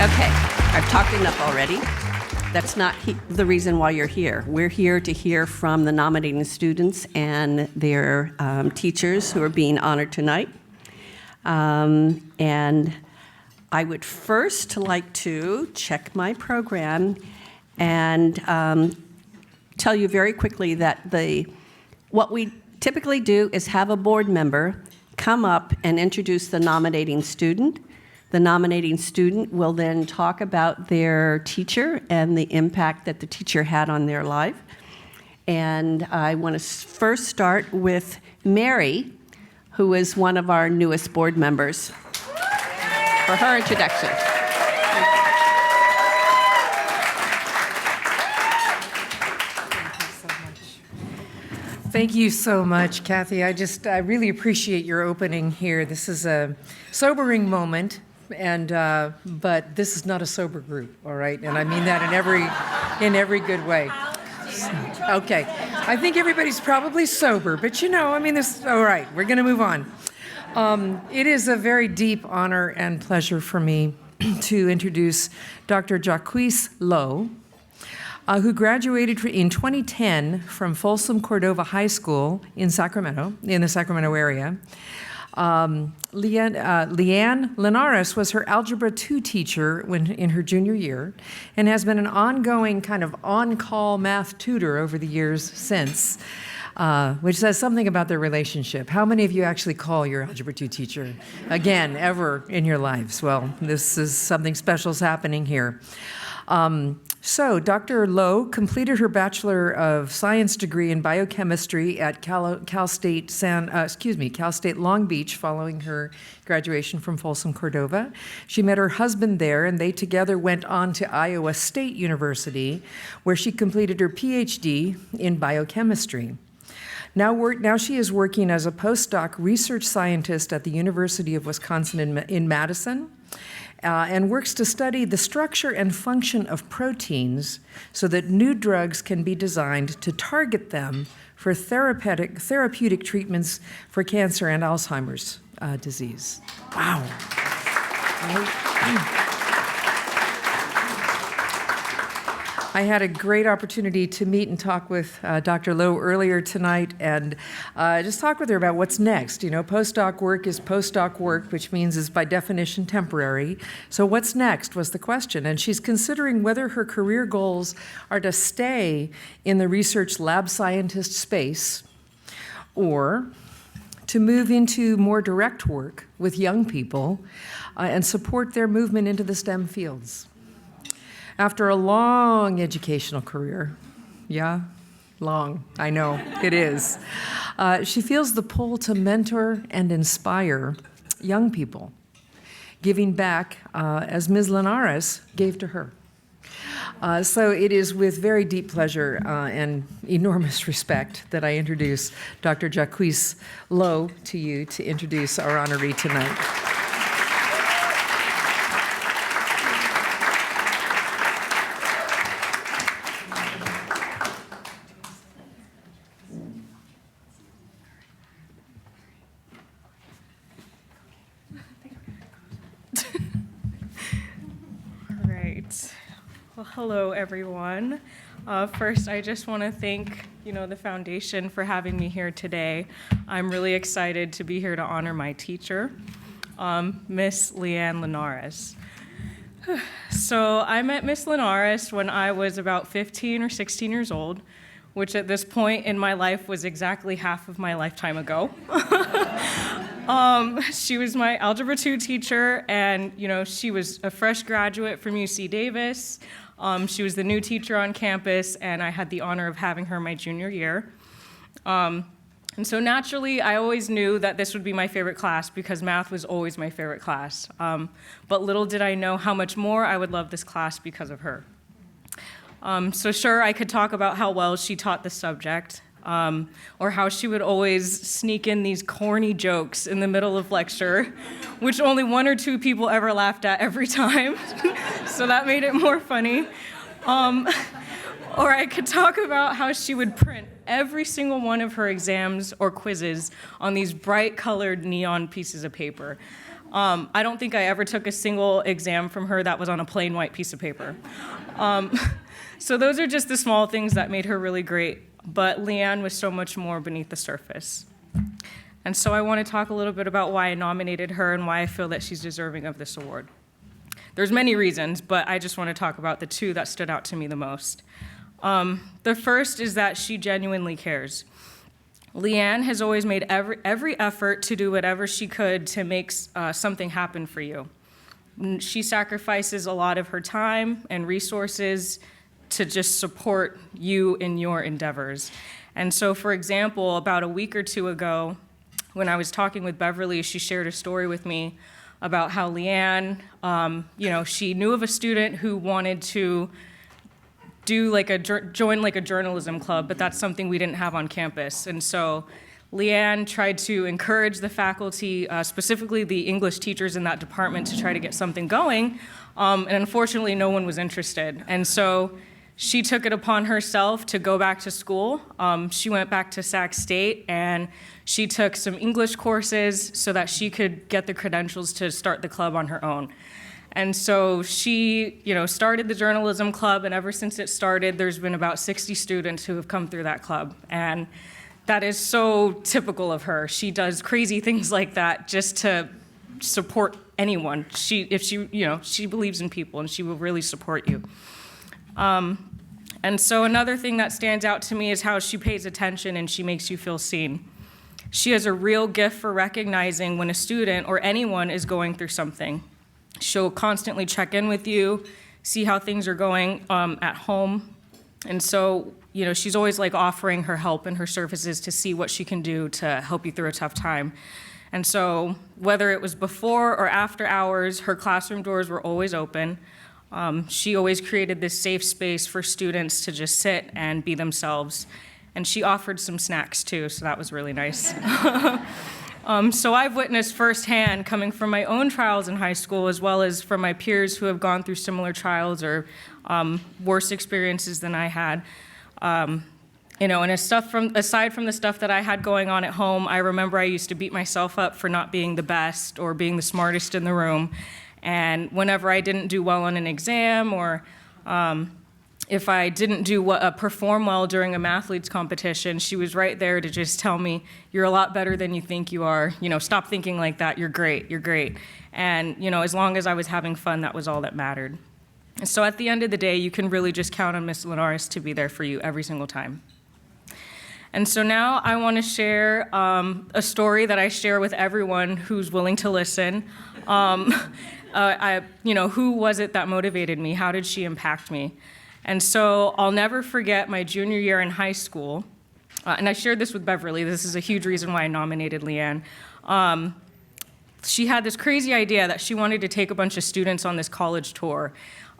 Okay, I've talked enough already. That's not the reason why you're here. We're here to hear from the nominating students and their teachers who are being honored tonight. And I would first like to check my program and tell you very quickly that what we typically do is have a board member come up and introduce the nominating student. The nominating student will then talk about their teacher and the impact that the teacher had on their life. And I want to first start with Mary, who is one of our newest board members, for her introduction. Thank you so much, Kathy. I really appreciate your opening here. This is a sobering moment. But this is not a sober group, all right? And I mean that in every good way. Okay, I think everybody's probably sober, but all right, we're gonna move on. It is a very deep honor and pleasure for me to introduce Dr. Jacques LOWE, who graduated in 2010 from Folsom Cordova High School in the Sacramento area. Leanne Linares was her Algebra 2 teacher in her junior year and has been an ongoing kind of on-call math tutor over the years since, which says something about their relationship. How many of you actually call your Algebra 2 teacher again, ever in your lives? Well, this is something special is happening here. So Dr. LOWE completed her Bachelor of Science degree in Biochemistry at Cal State Long Beach following her graduation from Folsom Cordova. She met her husband there, and they together went on to Iowa State University, where she completed her Ph.D. in biochemistry. Now she is working as a postdoc research scientist at the University of Wisconsin-Madison, and works to study the structure and function of proteins so that new drugs can be designed to target them for therapeutic treatments for cancer and Alzheimer's disease. Wow. I had a great opportunity to meet and talk with Dr. LOWE earlier tonight and just talk with her about what's next. Postdoc work is postdoc work, which means is by definition temporary. So what's next was the question. And she's considering whether her career goals are to stay in the research lab scientist space or to move into more direct work with young people and support their movement into the STEM fields. After a long educational career, yeah, long, I know, it is, she feels the pull to mentor and inspire young people, giving back as Ms. Linares gave to her. So it is with very deep pleasure and enormous respect that I introduce Dr. Jacques LOWE to you to introduce our honoree tonight. Hello, everyone. First, I just want to thank, the foundation for having me here today. I'm really excited to be here to honor my teacher, Miss Leanne Linares. So I met Miss Linares when I was about 15 or 16 years old, which at this point in my life was exactly half of my lifetime ago. She was my Algebra 2 teacher, and she was a fresh graduate from UC Davis. She was the new teacher on campus, and I had the honor of having her my junior year. And so naturally, I always knew that this would be my favorite class because math was always my favorite class. But little did I know how much more I would love this class because of her. So sure, I could talk about how well she taught the subject, or how she would always sneak in these corny jokes in the middle of lecture, which only one or two people ever laughed at every time, so that made it more funny. Or I could talk about how she would print every single one of her exams or quizzes on these bright colored neon pieces of paper. I don't think I ever took a single exam from her that was on a plain white piece of paper. So those are just the small things that made her really great, but Leanne was so much more beneath the surface. And so I want to talk a little bit about why I nominated her and why I feel that she's deserving of this award. There's many reasons, but I just want to talk about the two that stood out to me the most. The first is that she genuinely cares. Leanne has always made every effort to do whatever she could to make something happen for you. She sacrifices a lot of her time and resources to just support you in your endeavors. And so, for example, about a week or two ago, when I was talking with Beverly, she shared a story with me about how Leanne, she knew of a student who wanted to do join a journalism club, but that's something we didn't have on campus. And so Leanne tried to encourage the faculty, specifically the English teachers in that department, to try to get something going. And unfortunately, no one was interested. And so she took it upon herself to go back to school. She went back to Sac State and she took some English courses so that she could get the credentials to start the club on her own. And so she, started the journalism club, and ever since it started, there's been about 60 students who have come through that club. And that is so typical of her. She does crazy things like that just to support anyone. She believes in people, and she will really support you. And so another thing that stands out to me is how she pays attention and she makes you feel seen. She has a real gift for recognizing when a student or anyone is going through something. She'll constantly check in with you, see how things are going at home. And so, she's always offering her help and her services to see what she can do to help you through a tough time. And so whether it was before or after hours, her classroom doors were always open. She always created this safe space for students to just sit and be themselves. And she offered some snacks too, so that was really nice. So I've witnessed firsthand, coming from my own trials in high school, as well as from my peers who have gone through similar trials or worse experiences than I had. And aside from the stuff that I had going on at home, I remember I used to beat myself up for not being the best or being the smartest in the room. And whenever I didn't do well on an exam, or if I didn't perform well during a mathletes competition, she was right there to just tell me, "You're a lot better than you think you are. Stop thinking like that. You're great. You're great." And as long as I was having fun, that was all that mattered. And so at the end of the day, you can really just count on Miss Linares to be there for you every single time. And so now I want to share a story that I share with everyone who's willing to listen. Who was it that motivated me? How did she impact me? And so I'll never forget my junior year in high school. And I shared this with Beverly. This is a huge reason why I nominated Leanne. She had this crazy idea that she wanted to take a bunch of students on this college tour.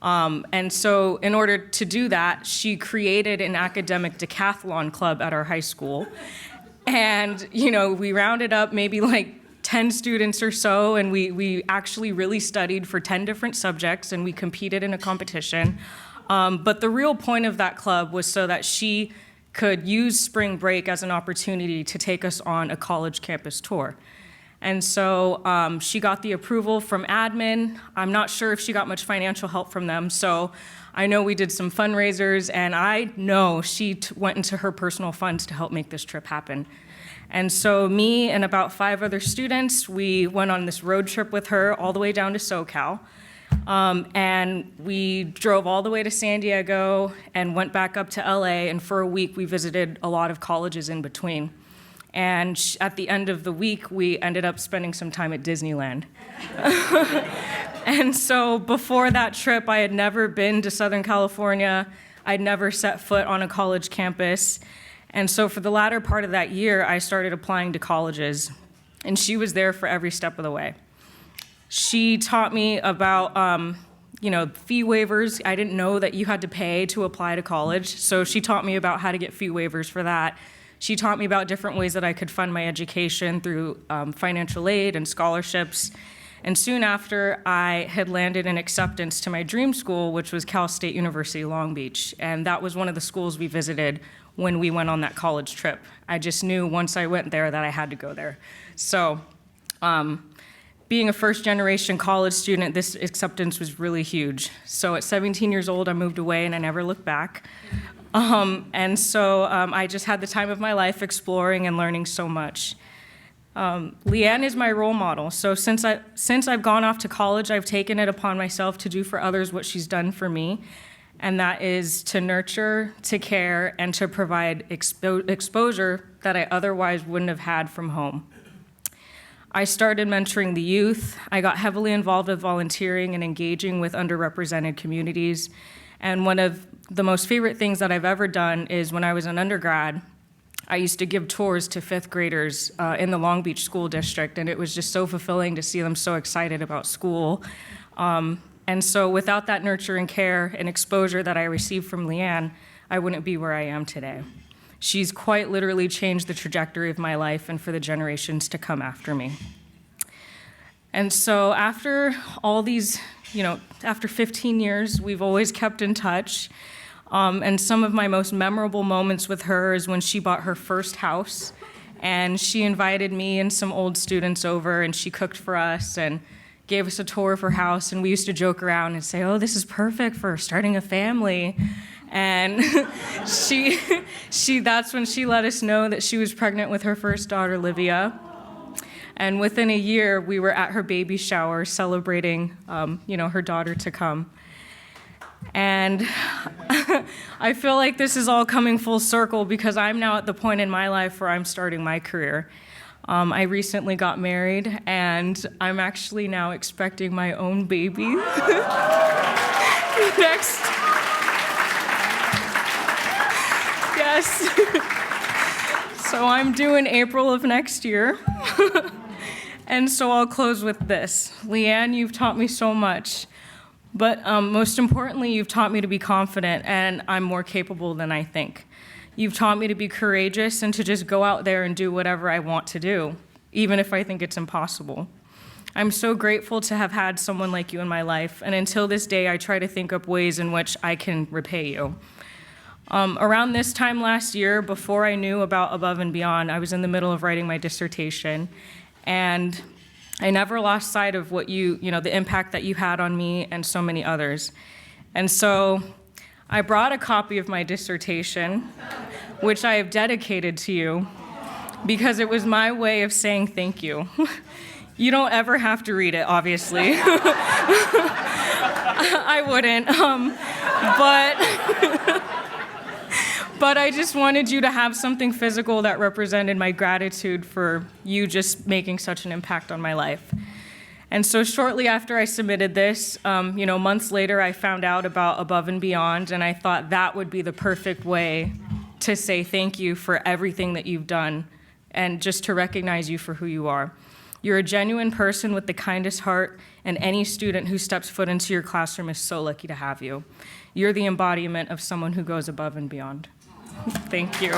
And so in order to do that, she created an academic decathlon club at our high school. And, we rounded up maybe 10 students or so, and we actually really studied for 10 different subjects, and we competed in a competition. But the real point of that club was so that she could use spring break as an opportunity to take us on a college campus tour. And so she got the approval from admin. I'm not sure if she got much financial help from them. So I know we did some fundraisers, and I know she went into her personal funds to help make this trip happen. And so me and about 5 other students, we went on this road trip with her all the way down to SoCal. And we drove all the way to San Diego and went back up to LA, and for a week we visited a lot of colleges in between. And at the end of the week, we ended up spending some time at Disneyland. And so before that trip, I had never been to Southern California. I'd never set foot on a college campus. And so for the latter part of that year, I started applying to colleges, and she was there for every step of the way. She taught me about, fee waivers. I didn't know that you had to pay to apply to college, so she taught me about how to get fee waivers for that. She taught me about different ways that I could fund my education through financial aid and scholarships. And soon after, I had landed an acceptance to my dream school, which was Cal State University, Long Beach. And that was one of the schools we visited when we went on that college trip. I just knew once I went there that I had to go there. So being a first-generation college student, this acceptance was really huge. So at 17 years old, I moved away and I never looked back. I just had the time of my life exploring and learning so much. Leanne is my role model. So since I've gone off to college, I've taken it upon myself to do for others what she's done for me. And that is to nurture, to care, and to provide exposure that I otherwise wouldn't have had from home. I started mentoring the youth. I got heavily involved with volunteering and engaging with underrepresented communities. And one of the most favorite things that I've ever done is when I was an undergrad, I used to give tours to fifth graders in the Long Beach School District, and it was just so fulfilling to see them so excited about school. And so without that nurture and care and exposure that I received from Leanne, I wouldn't be where I am today. She's quite literally changed the trajectory of my life and for the generations to come after me. And so after all these, after 15 years, we've always kept in touch. And some of my most memorable moments with her is when she bought her first house, and she invited me and some old students over, and she cooked for us and gave us a tour of her house, and we used to joke around and say, oh, this is perfect for starting a family. And that's when she let us know that she was pregnant with her first daughter, Livia. And within a year, we were at her baby shower celebrating, her daughter to come. And I feel like this is all coming full circle because I'm now at the point in my life where I'm starting my career. I recently got married, and I'm actually now expecting my own baby next. Yes. So I'm due in April of next year. And so I'll close with this. Leanne, you've taught me so much. But most importantly, you've taught me to be confident, and I'm more capable than I think. You've taught me to be courageous and to just go out there and do whatever I want to do, even if I think it's impossible. I'm so grateful to have had someone like you in my life, and until this day, I try to think up ways in which I can repay you. Around this time last year, before I knew about Above and Beyond, I was in the middle of writing my dissertation, and I never lost sight of what the impact that you had on me and so many others. And so I brought a copy of my dissertation, which I have dedicated to you, because it was my way of saying thank you. You don't ever have to read it, obviously. I wouldn't, but I just wanted you to have something physical that represented my gratitude for you just making such an impact on my life. And so shortly after I submitted this, months later, I found out about Above and Beyond, and I thought that would be the perfect way to say thank you for everything that you've done and just to recognize you for who you are. You're a genuine person with the kindest heart, and any student who steps foot into your classroom is so lucky to have you. You're the embodiment of someone who goes above and beyond. Thank you.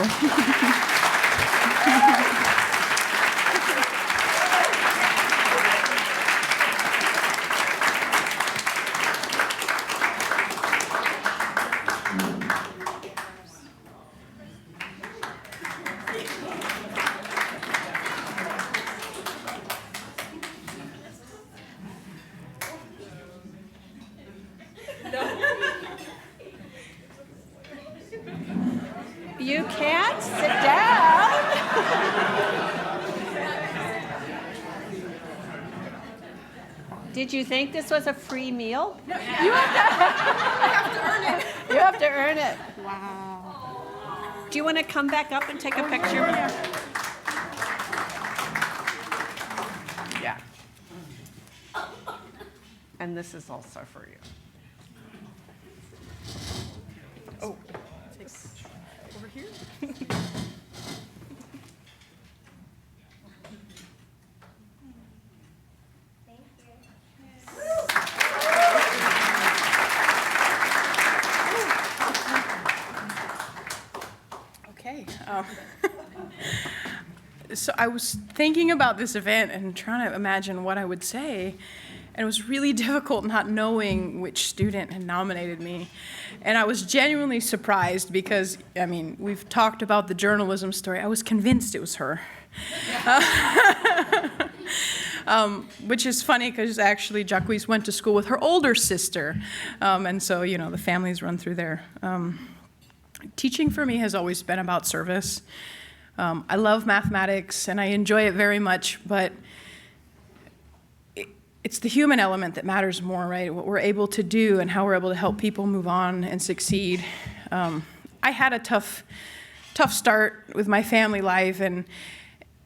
You can't sit down. Did you think this was a free meal? No, you have to earn it. You have to earn it. Wow. Do you want to come back up and take a picture? Yeah. And this is also for you. Oh. Over here? Okay. So I was thinking about this event and trying to imagine what I would say, and it was really difficult not knowing which student had nominated me. And I was genuinely surprised because, we've talked about the journalism story. I was convinced it was her. which is funny because actually Jacques went to school with her older sister. And so, the families run through there. Teaching for me has always been about service. I love mathematics and I enjoy it very much, but it's the human element that matters more, right? What we're able to do and how we're able to help people move on and succeed. I had a tough start with my family life, and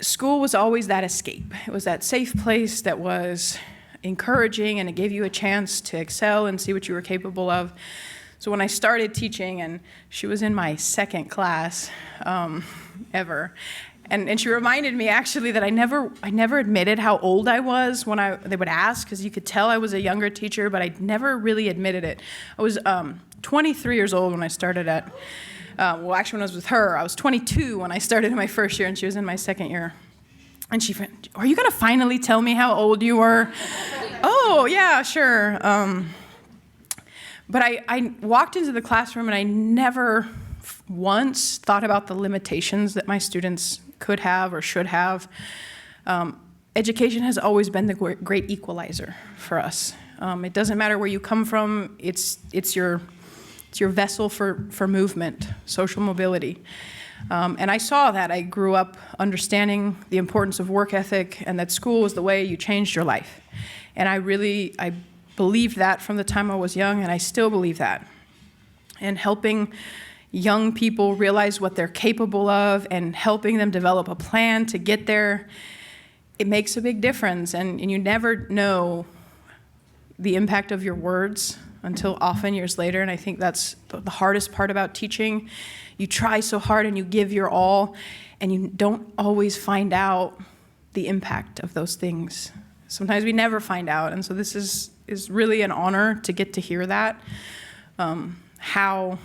school was always that escape. It was that safe place that was encouraging, and it gave you a chance to excel and see what you were capable of. So when I started teaching, and she was in my second class ever, and she reminded me actually that I never admitted how old I was when they would ask, because you could tell I was a younger teacher, but I never really admitted it. I was 23 years old when I started at, actually when I was with her, I was 22 when I started in my first year, and she was in my second year. And she went, "Are you gonna finally tell me how old you were?" "Oh, yeah, sure." But I walked into the classroom and I never once thought about the limitations that my students could have or should have. Education has always been the great equalizer for us. It doesn't matter where you come from, it's your vessel for movement, social mobility. And I saw that. I grew up understanding the importance of work ethic and that school was the way you changed your life. And I believed that from the time I was young, and I still believe that. And helping young people realize what they're capable of and helping them develop a plan to get there, it makes a big difference. And you never know the impact of your words until often years later, and I think that's the hardest part about teaching. You try so hard and you give your all, and you don't always find out the impact of those things. Sometimes we never find out, and so this is really an honor to get to hear that, how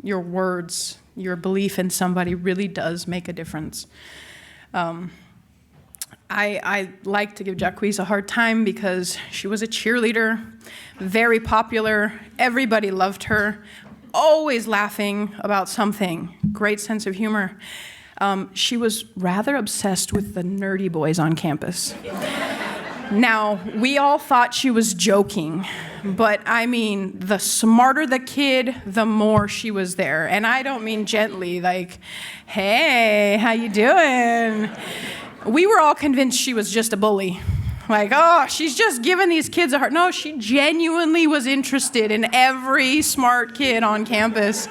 your words, your belief in somebody really does make a difference. I like to give Jacques a hard time because she was a cheerleader, very popular, everybody loved her, always laughing about something, great sense of humor. She was rather obsessed with the nerdy boys on campus. Now, we all thought she was joking, but I mean, the smarter the kid, the more she was there. And I don't mean gently, like, "Hey, how you doing?" We were all convinced she was just a bully. Like, "Oh, she's just giving these kids a hard..." No, she genuinely was interested in every smart kid on campus.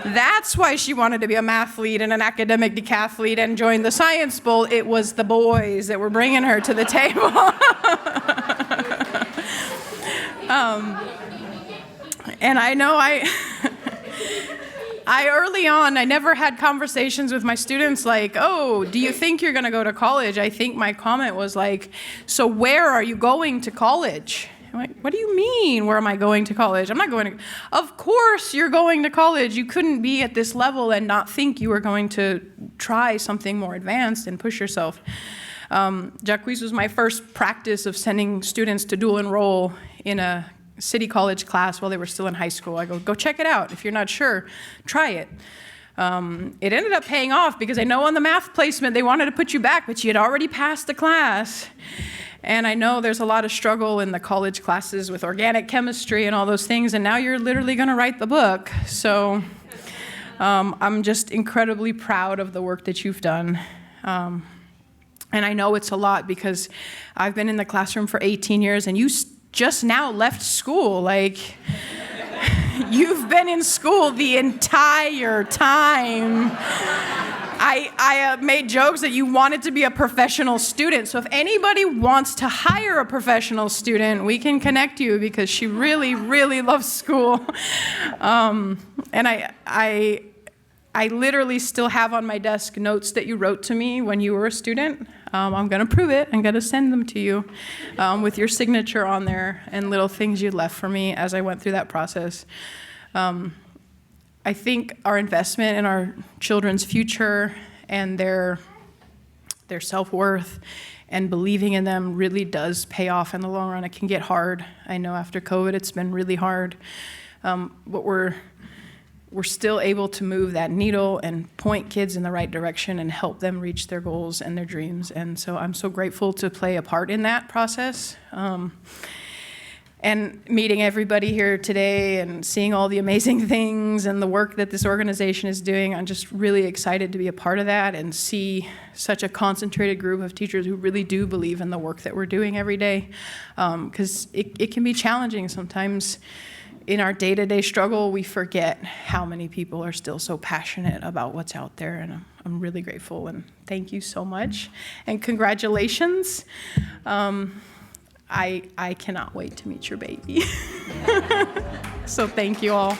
That's why she wanted to be a mathlete and an academic decathlete and join the Science Bowl. It was the boys that were bringing her to the table. And I know I early on, I never had conversations with my students like, "Oh, do you think you're going to go to college?" I think my comment was like, "So where are you going to college?" I'm like, "What do you mean, where am I going to college? I'm not going to..." "Of course you're going to college. You couldn't be at this level and not think you were going to try something more advanced and push yourself." Jacques was my first practice of sending students to dual enroll in a city college class while they were still in high school. I go check it out. If you're not sure, try it. It ended up paying off because I know on the math placement they wanted to put you back, but you had already passed the class. And I know there's a lot of struggle in the college classes with organic chemistry and all those things, and now you're literally going to write the book. So I'm just incredibly proud of the work that you've done. And I know it's a lot because I've been in the classroom for 18 years, and you just now left school. Like, you've been in school the entire time. I made jokes that you wanted to be a professional student. So if anybody wants to hire a professional student, we can connect you because she really, really loves school. And I literally still have on my desk notes that you wrote to me when you were a student. I'm going to prove it. I'm going to send them to you with your signature on there and little things you left for me as I went through that process. I think our investment in our children's future and their self-worth and believing in them really does pay off in the long run. It can get hard. I know after COVID it's been really hard. What we're still able to move that needle and point kids in the right direction and help them reach their goals and their dreams. And so I'm so grateful to play a part in that process. And meeting everybody here today and seeing all the amazing things and the work that this organization is doing, I'm just really excited to be a part of that and see such a concentrated group of teachers who really do believe in the work that we're doing every day. Because it can be challenging sometimes. In our day-to-day struggle, we forget how many people are still so passionate about what's out there, and I'm really grateful, and thank you so much. And congratulations. I cannot wait to meet your baby. So thank you all.